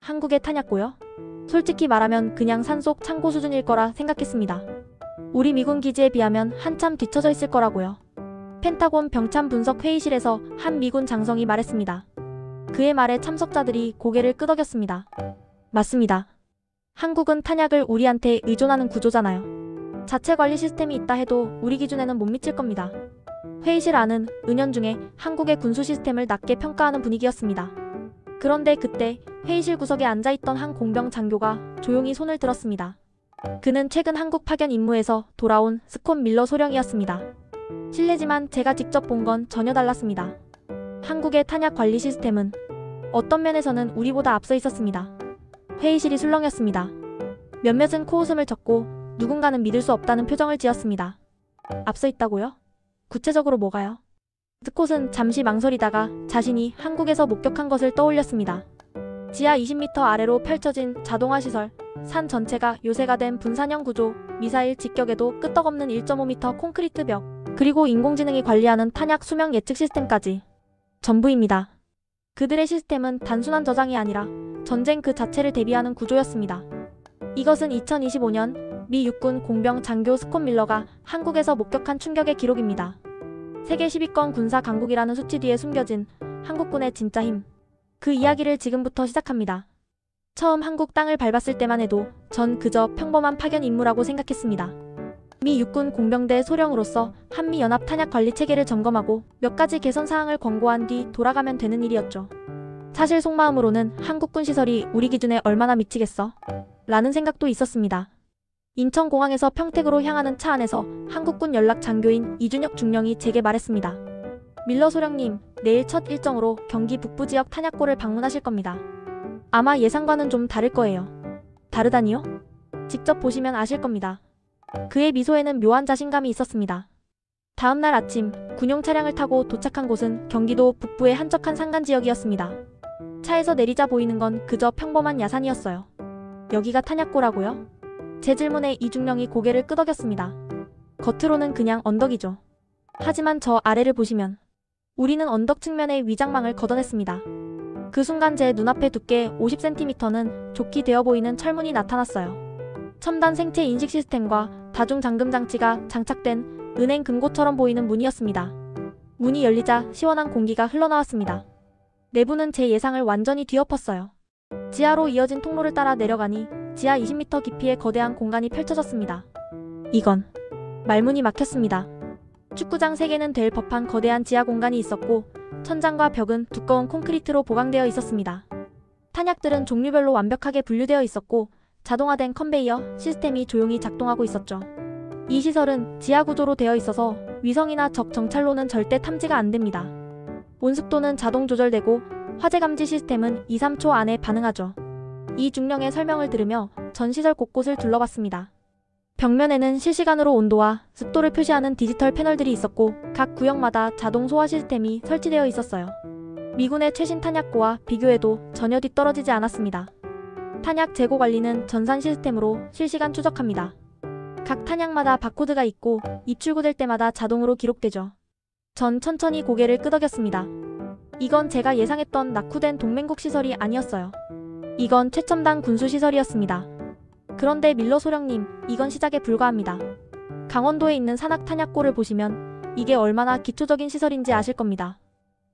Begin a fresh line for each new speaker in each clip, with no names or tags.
한국의 탄약고요? 솔직히 말하면 그냥 산속 창고 수준일 거라 생각했습니다. 우리 미군 기지에 비하면 한참 뒤처져 있을 거라고요. 펜타곤 병참 분석 회의실에서 한 미군 장성이 말했습니다. 그의 말에 참석자들이 고개를 끄덕였습니다. 맞습니다. 한국은 탄약을 우리한테 의존하는 구조잖아요. 자체 관리 시스템이 있다 해도 우리 기준에는 못 미칠 겁니다. 회의실 안은 은연중에 한국의 군수 시스템을 낮게 평가하는 분위기였습니다. 그런데 그때 회의실 구석에 앉아있던 한 공병 장교가 조용히 손을 들었습니다. 그는 최근 한국 파견 임무에서 돌아온 스콧 밀러 소령이었습니다. 실례지만 제가 직접 본 건 전혀 달랐습니다. 한국의 탄약 관리 시스템은 어떤 면에서는 우리보다 앞서 있었습니다. 회의실이 술렁였습니다. 몇몇은 코웃음을 쳤고 누군가는 믿을 수 없다는 표정을 지었습니다. 앞서 있다고요? 구체적으로 뭐가요? 스콧은 잠시 망설이다가 자신이 한국에서 목격한 것을 떠올렸습니다. 지하 20m 아래로 펼쳐진 자동화 시설, 산 전체가 요새가 된 분산형 구조, 미사일 직격에도 끄떡없는 1.5m 콘크리트 벽, 그리고 인공지능이 관리하는 탄약 수명 예측 시스템까지 전부입니다. 그들의 시스템은 단순한 저장이 아니라 전쟁 그 자체를 대비하는 구조였습니다. 이것은 2025년 미 육군 공병 장교 스콧 밀러가 한국에서 목격한 충격의 기록입니다. 세계 10위권 군사 강국이라는 수치 뒤에 숨겨진 한국군의 진짜 힘. 그 이야기를 지금부터 시작합니다. 처음 한국 땅을 밟았을 때만 해도 전 그저 평범한 파견 임무라고 생각했습니다. 미 육군 공병대 소령으로서 한미연합 탄약 관리 체계를 점검하고 몇 가지 개선 사항을 권고한 뒤 돌아가면 되는 일이었죠. 사실 속마음으로는 한국군 시설이 우리 기준에 얼마나 미치겠어? 라는 생각도 있었습니다. 인천공항에서 평택으로 향하는 차 안에서 한국군 연락 장교인 이준혁 중령이 제게 말했습니다. 밀러 소령님, 내일 첫 일정으로 경기 북부 지역 탄약고를 방문하실 겁니다. 아마 예상과는 좀 다를 거예요. 다르다니요? 직접 보시면 아실 겁니다. 그의 미소에는 묘한 자신감이 있었습니다. 다음날 아침 군용 차량을 타고 도착한 곳은 경기도 북부의 한적한 산간 지역이었습니다. 차에서 내리자 보이는 건 그저 평범한 야산이었어요. 여기가 탄약고라고요? 제 질문에 이중령이 고개를 끄덕였습니다. 겉으로는 그냥 언덕이죠. 하지만 저 아래를 보시면 우리는 언덕 측면의 위장망을 걷어냈습니다. 그 순간 제 눈앞에 두께 50cm는 좋게 되어 보이는 철문이 나타났어요. 첨단 생체 인식 시스템과 다중 잠금 장치가 장착된 은행 금고처럼 보이는 문이었습니다. 문이 열리자 시원한 공기가 흘러나왔습니다. 내부는 제 예상을 완전히 뒤엎었어요. 지하로 이어진 통로를 따라 내려가니 지하 20m 깊이의 거대한 공간이 펼쳐졌습니다. 이건 말문이 막혔습니다. 축구장 3개는 될 법한 거대한 지하 공간이 있었고 천장과 벽은 두꺼운 콘크리트로 보강되어 있었습니다. 탄약들은 종류별로 완벽하게 분류되어 있었고 자동화된 컨베이어 시스템이 조용히 작동하고 있었죠. 이 시설은 지하 구조로 되어 있어서 위성이나 적 정찰로는 절대 탐지가 안 됩니다. 온습도는 자동 조절되고 화재 감지 시스템은 2-3초 안에 반응하죠. 이 중령의 설명을 들으며 전 시설 곳곳을 둘러봤습니다. 벽면에는 실시간으로 온도와 습도를 표시하는 디지털 패널들이 있었고 각 구역마다 자동 소화 시스템이 설치되어 있었어요. 미군의 최신 탄약고와 비교해도 전혀 뒤떨어지지 않았습니다. 탄약 재고 관리는 전산 시스템으로 실시간 추적합니다. 각 탄약마다 바코드가 있고 입출구될 때마다 자동으로 기록되죠. 전 천천히 고개를 끄덕였습니다. 이건 제가 예상했던 낙후된 동맹국 시설이 아니었어요. 이건 최첨단 군수 시설이었습니다. 그런데 밀러 소령님, 이건 시작에 불과합니다. 강원도에 있는 산악 탄약고를 보시면 이게 얼마나 기초적인 시설인지 아실 겁니다.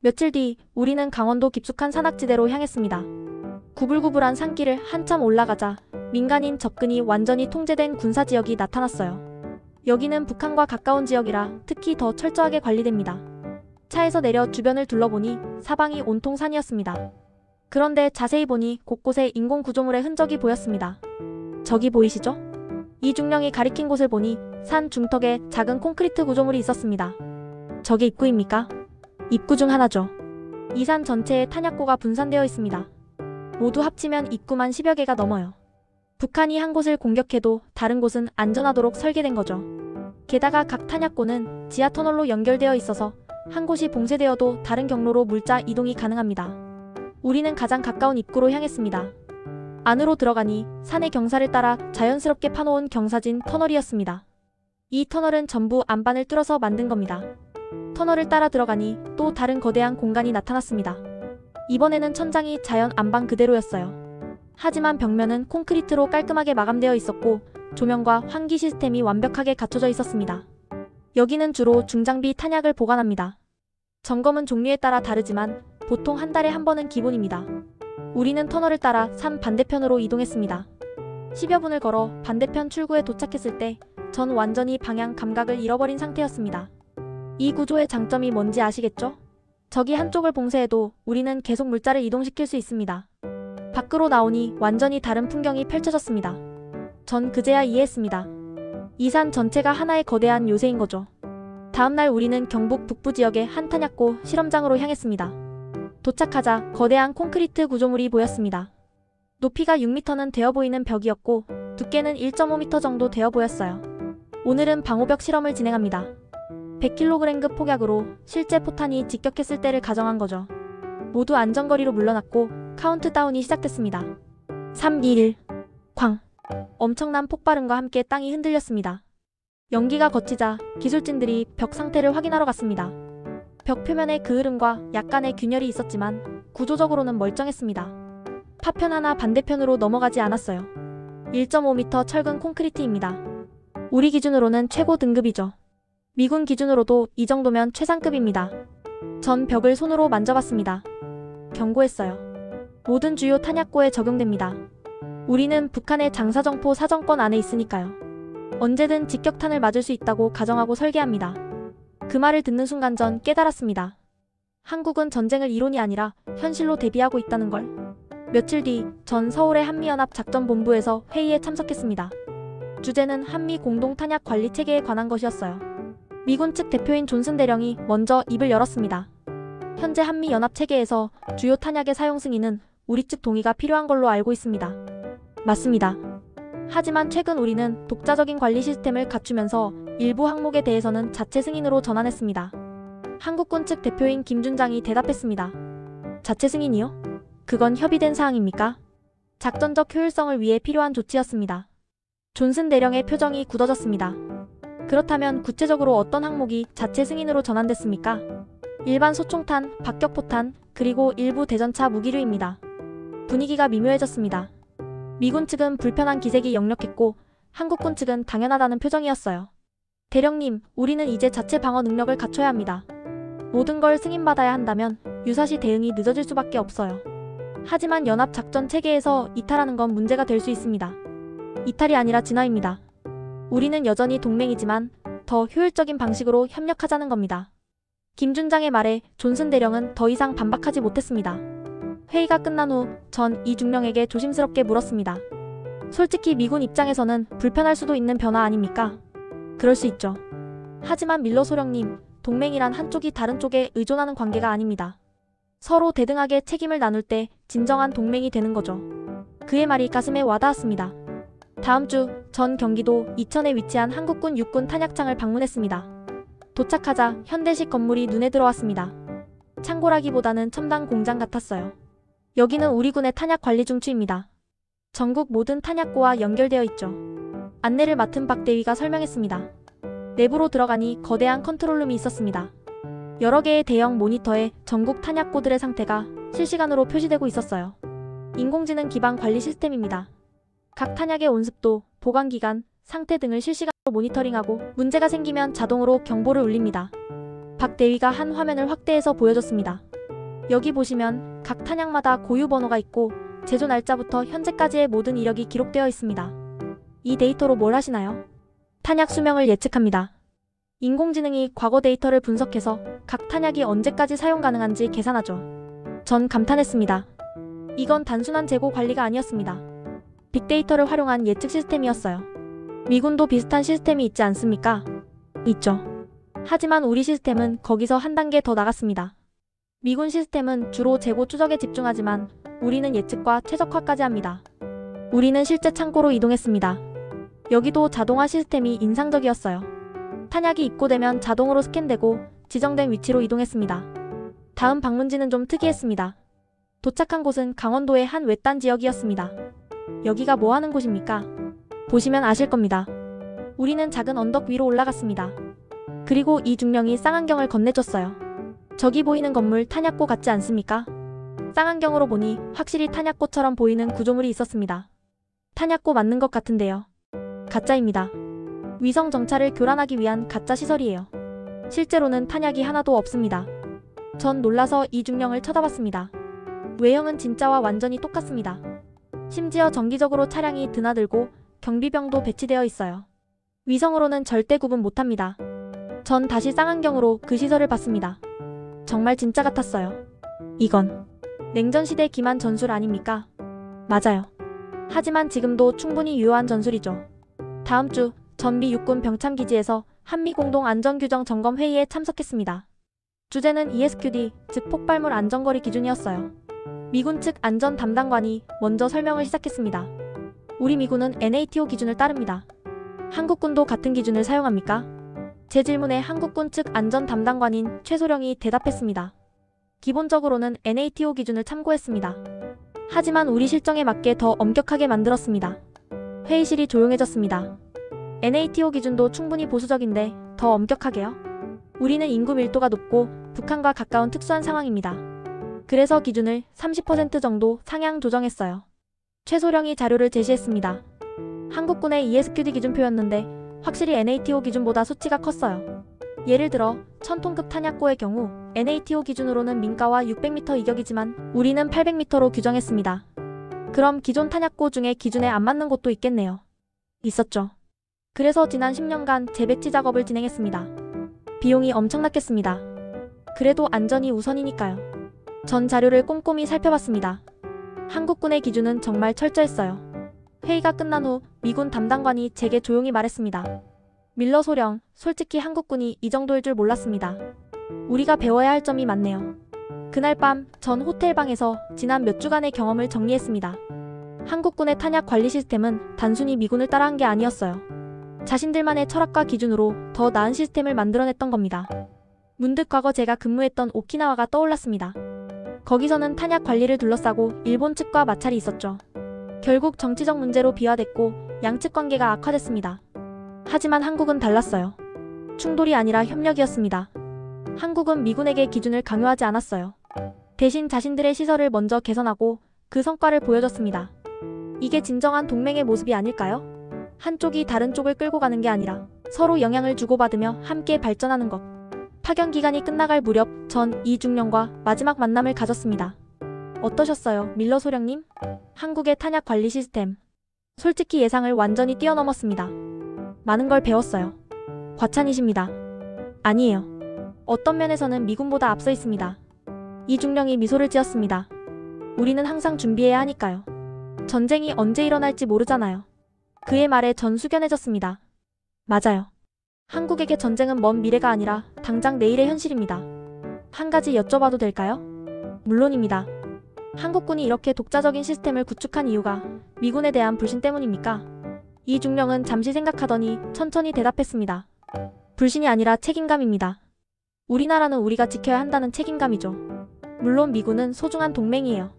며칠 뒤 우리는 강원도 깊숙한 산악지대로 향했습니다. 구불구불한 산길을 한참 올라가자 민간인 접근이 완전히 통제된 군사지역이 나타났어요. 여기는 북한과 가까운 지역이라 특히 더 철저하게 관리됩니다. 차에서 내려 주변을 둘러보니 사방이 온통 산이었습니다. 그런데 자세히 보니 곳곳에 인공 구조물의 흔적이 보였습니다. 저기 보이시죠? 이 중령이 가리킨 곳을 보니 산 중턱에 작은 콘크리트 구조물이 있었습니다. 저게 입구입니까? 입구 중 하나죠. 이 산 전체에 탄약고가 분산되어 있습니다. 모두 합치면 입구만 10여 개가 넘어요. 북한이 한 곳을 공격해도 다른 곳은 안전하도록 설계된 거죠. 게다가 각 탄약고는 지하 터널로 연결되어 있어서 한 곳이 봉쇄되어도 다른 경로로 물자 이동이 가능합니다. 우리는 가장 가까운 입구로 향했습니다. 안으로 들어가니 산의 경사를 따라 자연스럽게 파놓은 경사진 터널이었습니다. 이 터널은 전부 안반을 뚫어서 만든 겁니다. 터널을 따라 들어가니 또 다른 거대한 공간이 나타났습니다. 이번에는 천장이 자연 안방 그대로였어요. 하지만 벽면은 콘크리트로 깔끔하게 마감되어 있었고 조명과 환기 시스템이 완벽하게 갖춰져 있었습니다. 여기는 주로 중장비 탄약을 보관합니다. 점검은 종류에 따라 다르지만 보통 한 달에 한 번은 기본입니다. 우리는 터널을 따라 산 반대편으로 이동했습니다. 10여 분을 걸어 반대편 출구에 도착했을 때 전 완전히 방향 감각을 잃어버린 상태였습니다. 이 구조의 장점이 뭔지 아시겠죠? 저기 한쪽을 봉쇄해도 우리는 계속 물자를 이동시킬 수 있습니다. 밖으로 나오니 완전히 다른 풍경이 펼쳐졌습니다. 전 그제야 이해했습니다. 이 산 전체가 하나의 거대한 요새인 거죠. 다음날 우리는 경북 북부 지역의 한 탄약고 실험장으로 향했습니다. 도착하자 거대한 콘크리트 구조물이 보였습니다. 높이가 6m는 되어 보이는 벽이었고 두께는 1.5m 정도 되어 보였어요. 오늘은 방호벽 실험을 진행합니다. 100kg급 폭약으로 실제 포탄이 직격했을 때를 가정한 거죠. 모두 안전거리로 물러났고 카운트다운이 시작됐습니다. 3, 2, 1, 쾅! 엄청난 폭발음과 함께 땅이 흔들렸습니다. 연기가 거치자 기술진들이 벽 상태를 확인하러 갔습니다. 벽 표면에 그을음과 약간의 균열이 있었지만 구조적으로는 멀쩡했습니다. 파편 하나 반대편으로 넘어가지 않았어요. 1.5m 철근 콘크리트입니다. 우리 기준으로는 최고 등급이죠. 미군 기준으로도 이 정도면 최상급입니다. 전 벽을 손으로 만져봤습니다. 경고했어요. 모든 주요 탄약고에 적용됩니다. 우리는 북한의 장사정포 사정권 안에 있으니까요. 언제든 직격탄을 맞을 수 있다고 가정하고 설계합니다. 그 말을 듣는 순간 전 깨달았습니다. 한국은 전쟁을 이론이 아니라 현실로 대비하고 있다는 걸. 며칠 뒤 전 서울의 한미연합 작전본부에서 회의에 참석했습니다. 주제는 한미 공동 탄약 관리 체계에 관한 것이었어요. 미군 측 대표인 존슨 대령이 먼저 입을 열었습니다. 현재 한미 연합 체계에서 주요 탄약의 사용 승인은 우리 측 동의가 필요한 걸로 알고 있습니다. 맞습니다. 하지만 최근 우리는 독자적인 관리 시스템을 갖추면서 일부 항목에 대해서는 자체 승인으로 전환했습니다. 한국군 측 대표인 김준장이 대답했습니다. 자체 승인이요? 그건 협의된 사항입니까? 작전적 효율성을 위해 필요한 조치였습니다. 존슨 대령의 표정이 굳어졌습니다. 그렇다면 구체적으로 어떤 항목이 자체 승인으로 전환됐습니까? 일반 소총탄, 박격포탄, 그리고 일부 대전차 무기류입니다. 분위기가 미묘해졌습니다. 미군 측은 불편한 기색이 역력했고 한국군 측은 당연하다는 표정이었어요. 대령님, 우리는 이제 자체 방어 능력을 갖춰야 합니다. 모든 걸 승인받아야 한다면 유사시 대응이 늦어질 수밖에 없어요. 하지만 연합 작전 체계에서 이탈하는 건 문제가 될 수 있습니다. 이탈이 아니라 진화입니다. 우리는 여전히 동맹이지만 더 효율적인 방식으로 협력하자는 겁니다. 김준장의 말에 존슨 대령은 더 이상 반박하지 못했습니다. 회의가 끝난 후 전 이중령에게 조심스럽게 물었습니다. 솔직히 미군 입장에서는 불편할 수도 있는 변화 아닙니까? 그럴 수 있죠. 하지만 밀러 소령님, 동맹이란 한쪽이 다른 쪽에 의존하는 관계가 아닙니다. 서로 대등하게 책임을 나눌 때 진정한 동맹이 되는 거죠. 그의 말이 가슴에 와닿았습니다. 다음 주 전 경기도 이천에 위치한 한국군 육군 탄약장을 방문했습니다. 도착하자 현대식 건물이 눈에 들어왔습니다. 창고라기보다는 첨단 공장 같았어요. 여기는 우리 군의 탄약 관리 중추입니다. 전국 모든 탄약고와 연결되어 있죠. 안내를 맡은 박 대위가 설명했습니다. 내부로 들어가니 거대한 컨트롤룸이 있었습니다. 여러 개의 대형 모니터에 전국 탄약고들의 상태가 실시간으로 표시되고 있었어요. 인공지능 기반 관리 시스템입니다. 각 탄약의 온습도, 보관기간, 상태 등을 실시간으로 모니터링하고 문제가 생기면 자동으로 경보를 울립니다. 박 대위가 한 화면을 확대해서 보여줬습니다. 여기 보시면 각 탄약마다 고유 번호가 있고 제조 날짜부터 현재까지의 모든 이력이 기록되어 있습니다. 이 데이터로 뭘 하시나요? 탄약 수명을 예측합니다. 인공지능이 과거 데이터를 분석해서 각 탄약이 언제까지 사용 가능한지 계산하죠. 전 감탄했습니다. 이건 단순한 재고 관리가 아니었습니다. 빅데이터를 활용한 예측 시스템이었어요. 미군도 비슷한 시스템이 있지 않습니까? 있죠. 하지만 우리 시스템은 거기서 한 단계 더 나갔습니다. 미군 시스템은 주로 재고 추적에 집중하지만 우리는 예측과 최적화까지 합니다. 우리는 실제 창고로 이동했습니다. 여기도 자동화 시스템이 인상적이었어요. 탄약이 입고되면 자동으로 스캔되고 지정된 위치로 이동했습니다. 다음 방문지는 좀 특이했습니다. 도착한 곳은 강원도의 한 외딴 지역이었습니다. 여기가 뭐 하는 곳입니까? 보시면 아실 겁니다. 우리는 작은 언덕 위로 올라갔습니다. 그리고 이중령이 쌍안경을 건네줬어요. 저기 보이는 건물 탄약고 같지 않습니까? 쌍안경으로 보니 확실히 탄약고처럼 보이는 구조물이 있었습니다. 탄약고 맞는 것 같은데요. 가짜입니다. 위성 정찰을 교란하기 위한 가짜 시설이에요. 실제로는 탄약이 하나도 없습니다. 전 놀라서 이중령을 쳐다봤습니다. 외형은 진짜와 완전히 똑같습니다. 심지어 정기적으로 차량이 드나들고 경비병도 배치되어 있어요. 위성으로는 절대 구분 못합니다. 전 다시 쌍안경으로 그 시설을 봤습니다. 정말 진짜 같았어요. 이건 냉전시대 기만 전술 아닙니까? 맞아요. 하지만 지금도 충분히 유효한 전술이죠. 다음 주 전미 육군 병참기지에서 한미 공동 안전규정 점검 회의에 참석했습니다. 주제는 ESQD, 즉 폭발물 안전거리 기준이었어요. 미군 측 안전 담당관이 먼저 설명을 시작했습니다. 우리 미군은 NATO 기준을 따릅니다. 한국군도 같은 기준을 사용합니까? 제 질문에 한국군 측 안전 담당관인 최소령이 대답했습니다. 기본적으로는 NATO 기준을 참고했습니다. 하지만 우리 실정에 맞게 더 엄격하게 만들었습니다. 회의실이 조용해졌습니다. NATO 기준도 충분히 보수적인데 더 엄격하게요? 우리는 인구 밀도가 높고 북한과 가까운 특수한 상황입니다. 그래서 기준을 30% 정도 상향 조정했어요. 최소령이 자료를 제시했습니다. 한국군의 ESQD 기준표였는데 확실히 NATO 기준보다 수치가 컸어요. 예를 들어 1000톤급 탄약고의 경우 NATO 기준으로는 민가와 600m 이격이지만 우리는 800m로 규정했습니다. 그럼 기존 탄약고 중에 기준에 안 맞는 곳도 있겠네요. 있었죠. 그래서 지난 10년간 재배치 작업을 진행했습니다. 비용이 엄청났겠습니다. 그래도 안전이 우선이니까요. 전 자료를 꼼꼼히 살펴봤습니다. 한국군의 기준은 정말 철저했어요. 회의가 끝난 후 미군 담당관이 제게 조용히 말했습니다. 밀러 소령, 솔직히 한국군이 이 정도일 줄 몰랐습니다. 우리가 배워야 할 점이 많네요. 그날 밤 전 호텔방에서 지난 몇 주간의 경험을 정리했습니다. 한국군의 탄약 관리 시스템은 단순히 미군을 따라한 게 아니었어요. 자신들만의 철학과 기준으로 더 나은 시스템을 만들어냈던 겁니다. 문득 과거 제가 근무했던 오키나와가 떠올랐습니다. 거기서는 탄약 관리를 둘러싸고 일본 측과 마찰이 있었죠. 결국 정치적 문제로 비화됐고 양측 관계가 악화됐습니다. 하지만 한국은 달랐어요. 충돌이 아니라 협력이었습니다. 한국은 미군에게 기준을 강요하지 않았어요. 대신 자신들의 시설을 먼저 개선하고 그 성과를 보여줬습니다. 이게 진정한 동맹의 모습이 아닐까요? 한쪽이 다른 쪽을 끌고 가는 게 아니라 서로 영향을 주고받으며 함께 발전하는 것. 파견 기간이 끝나갈 무렵 전 이중령과 마지막 만남을 가졌습니다. 어떠셨어요, 밀러 소령님? 한국의 탄약 관리 시스템. 솔직히 예상을 완전히 뛰어넘었습니다. 많은 걸 배웠어요. 과찬이십니다. 아니에요. 어떤 면에서는 미군보다 앞서 있습니다. 이중령이 미소를 지었습니다. 우리는 항상 준비해야 하니까요. 전쟁이 언제 일어날지 모르잖아요. 그의 말에 전 숙연해졌습니다. 맞아요. 한국에게 전쟁은 먼 미래가 아니라 당장 내일의 현실입니다. 한 가지 여쭤봐도 될까요? 물론입니다. 한국군이 이렇게 독자적인 시스템을 구축한 이유가 미군에 대한 불신 때문입니까? 이중령은 잠시 생각하더니 천천히 대답했습니다. 불신이 아니라 책임감입니다. 우리나라는 우리가 지켜야 한다는 책임감이죠. 물론 미군은 소중한 동맹이에요.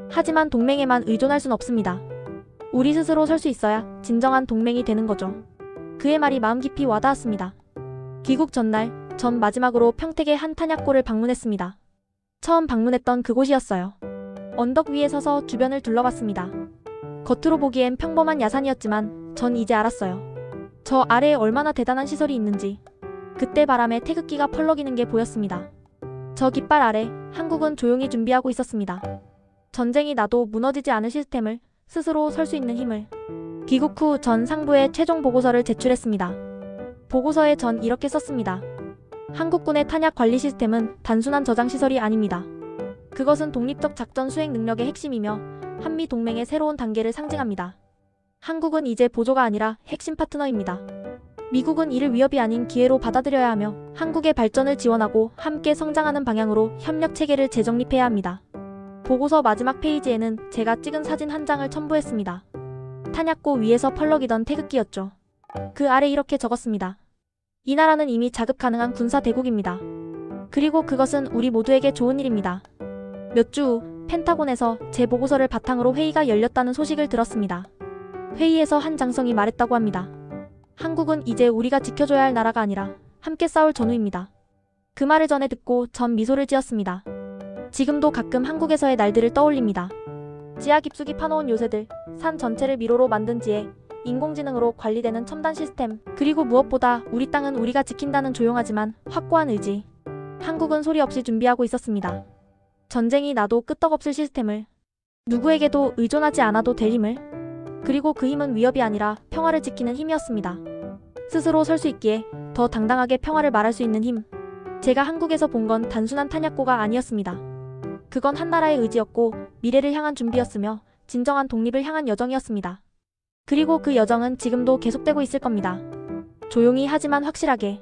하지만 동맹에만 의존할 순 없습니다. 우리 스스로 설 수 있어야 진정한 동맹이 되는 거죠. 그의 말이 마음 깊이 와닿았습니다. 귀국 전날, 전 마지막으로 평택의 한 탄약고를 방문했습니다. 처음 방문했던 그곳이었어요. 언덕 위에 서서 주변을 둘러봤습니다. 겉으로 보기엔 평범한 야산이었지만 전 이제 알았어요. 저 아래에 얼마나 대단한 시설이 있는지. 그때 바람에 태극기가 펄럭이는 게 보였습니다. 저 깃발 아래 한국은 조용히 준비하고 있었습니다. 전쟁이 나도 무너지지 않을 시스템을, 스스로 설 수 있는 힘을. 귀국 후 전 상부에 최종 보고서를 제출했습니다. 보고서에 전 이렇게 썼습니다. 한국군의 탄약 관리 시스템은 단순한 저장 시설이 아닙니다. 그것은 독립적 작전 수행 능력의 핵심이며 한미 동맹의 새로운 단계를 상징합니다. 한국은 이제 보조가 아니라 핵심 파트너입니다. 미국은 이를 위협이 아닌 기회로 받아들여야 하며 한국의 발전을 지원하고 함께 성장하는 방향으로 협력 체계를 재정립해야 합니다. 보고서 마지막 페이지에는 제가 찍은 사진 한 장을 첨부했습니다. 탄약고 위에서 펄럭이던 태극기였죠. 그 아래 이렇게 적었습니다. 이 나라는 이미 자급 가능한 군사 대국입니다. 그리고 그것은 우리 모두에게 좋은 일입니다. 몇 주 후 펜타곤에서 제 보고서를 바탕으로 회의가 열렸다는 소식을 들었습니다. 회의에서 한 장성이 말했다고 합니다. 한국은 이제 우리가 지켜줘야 할 나라가 아니라 함께 싸울 전우입니다. 그 말을 전해 듣고 전 미소를 지었습니다. 지금도 가끔 한국에서의 날들을 떠올립니다. 지하 깊숙이 파놓은 요새들, 산 전체를 미로로 만든 지혜, 인공지능으로 관리되는 첨단 시스템, 그리고 무엇보다 우리 땅은 우리가 지킨다는 조용하지만 확고한 의지. 한국은 소리 없이 준비하고 있었습니다. 전쟁이 나도 끄떡없을 시스템을, 누구에게도 의존하지 않아도 될 힘을, 그리고 그 힘은 위협이 아니라 평화를 지키는 힘이었습니다. 스스로 설 수 있기에 더 당당하게 평화를 말할 수 있는 힘. 제가 한국에서 본 건 단순한 탄약고가 아니었습니다. 그건 한 나라의 의지였고 미래를 향한 준비였으며 진정한 독립을 향한 여정이었습니다. 그리고 그 여정은 지금도 계속되고 있을 겁니다. 조용히 하지만 확실하게.